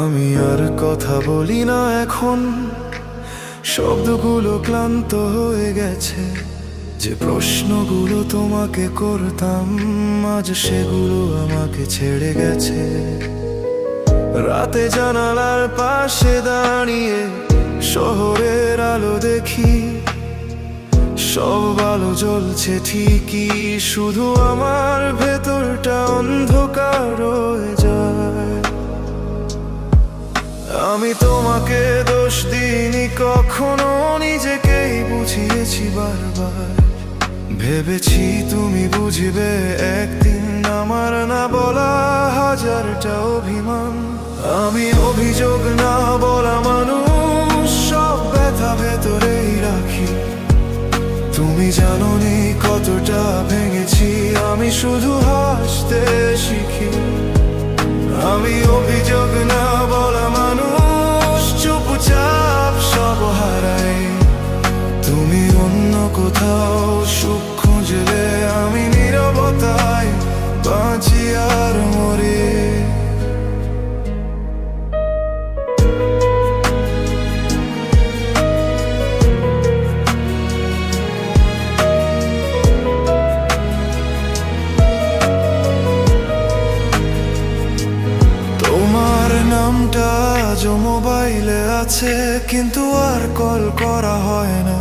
আমি আর কথা বলি না এখন, শব্দগুলো ক্লান্ত হয়ে গেছে। যে প্রশ্নগুলো তোমাকে করতাম আজ সেগুলো আমাকে ছেড়ে গেছে। রাতে জানালার পাশে দাঁড়িয়ে শহরের আলো দেখি, সব আলো জ্বলছে ঠিকই, শুধু আমার ভেতরটা অন্ধকার হয়ে যায়। আমি তোমাকে দোষ দিইনি কখনো, নিজেকেই বুঝিয়েছি বারবার। ভেবেছি তুমি বুঝবে একদিন আমার না বলা হাজারটা অভিমান। আমি অভিযোগ না বলা মানুষ, সব ব্যথা ভেতরেই রাখি। তুমি জানোনি কতটা ভেঙেছি, আমি শুধু হাসতে শিখি। আমি অভিযোগ না বলা মানুষ, চুপচাপ সব হারাই। তুমি অন্য কোথাও সুখ খুঁজলে আমি নীরবতায় বাঁচি আর মরি। তোমার নামটা আজ মোবাইলে আছে, কিন্তু আর কল করা হয় না।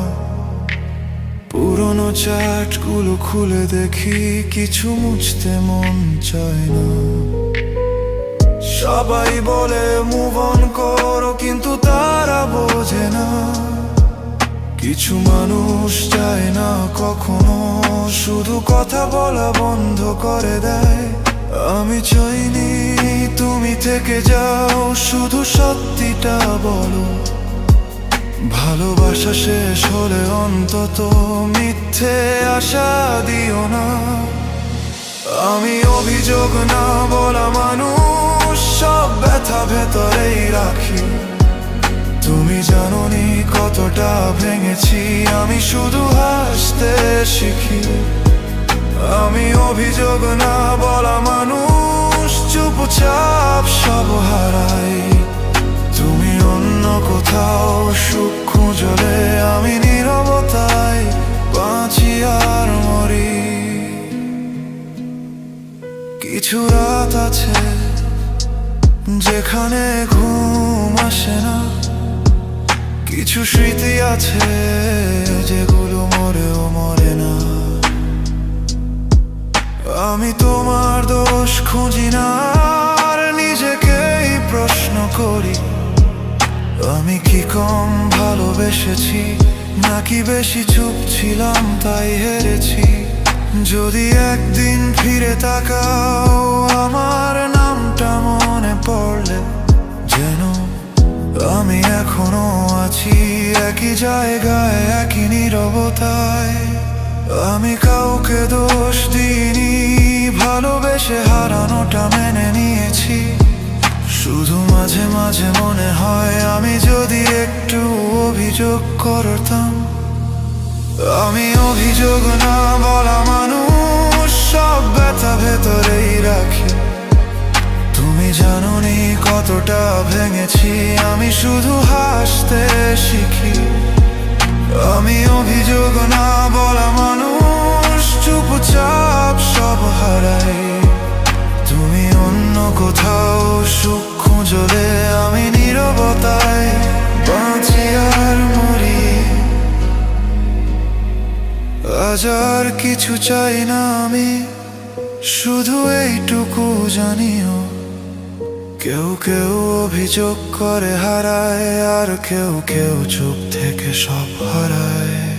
পুরনো চ্যাটগুলো খুলে দেখি, কিছু মুছতে মন চায় না। সবাই বলে মুভ অন করো, কিন্তু তারা বোঝে না। কিছু মানুষ চায় না কখনো, শুধু কথা বলা বন্ধ করে দেয়। আমি চাইনি তুমি থেকে যাও, শুধু সত্যিটা বলো। ভালোবাসা শেষ হলে অন্তত মিথ্যে আশা দিও না। আমি অভিযোগ না বলা মানুষ, সব ব্যথা ভেতরেই রাখি। তুমি জানোনি কতটা ভেঙেছি, আমি শুধু হাসতে শিখি। আমি অভিযোগ না বলা মানুষ, চুপচাপ সব হারাই। তুমি অন্য কোথাও সুখ খুঁজলে আমি নীরবতায় বাঁচি আর মরি। কিছু রাত আছে যেখানে ঘুম আসে না, কিছু স্মৃতি আছে যেগুলো মরেও মরে না। আমি তোমার দোষ খুঁজি না, আর নিজেকেই প্রশ্ন করি। আমি কি কম ভালোবেসেছি, নাকি বেশি চুপ ছিলাম তাই হেরেছি? যদি একদিন ফিরে তাকাও আমার নামটা মনে পড়লে, যেন আমি এখনো আছি একই জায়গায়, একই নীরবতায়। আমি কাউকে দোষ দিইনি, ভালোবেসে হারানোটা মেনে নিয়েছি। শুধু মাঝে মাঝে মনে হয় আমি যদি একটু অভিযোগ করতাম। আমি অভিযোগ না বলা মানুষ, সব ব্যথা ভেতরেই রাখি। তুমি জানোনি কতটা ভেঙেছি, আমি শুধু হাসতে শিখি। আমি অভিযোগ না বলা মানুষ, চুপচাপ সব হারাই। তুমি অন্য কোথাও সুখ খুঁজলে আমি নীরবতায় বাঁচি আর মরি। আজ আর কিছু চাই না আমি, শুধু এইটুকু জানিও। কেউ কেউ অভিযোগ করে হারায়, আর কেউ কেউ চুপ থেকে সব হারায়।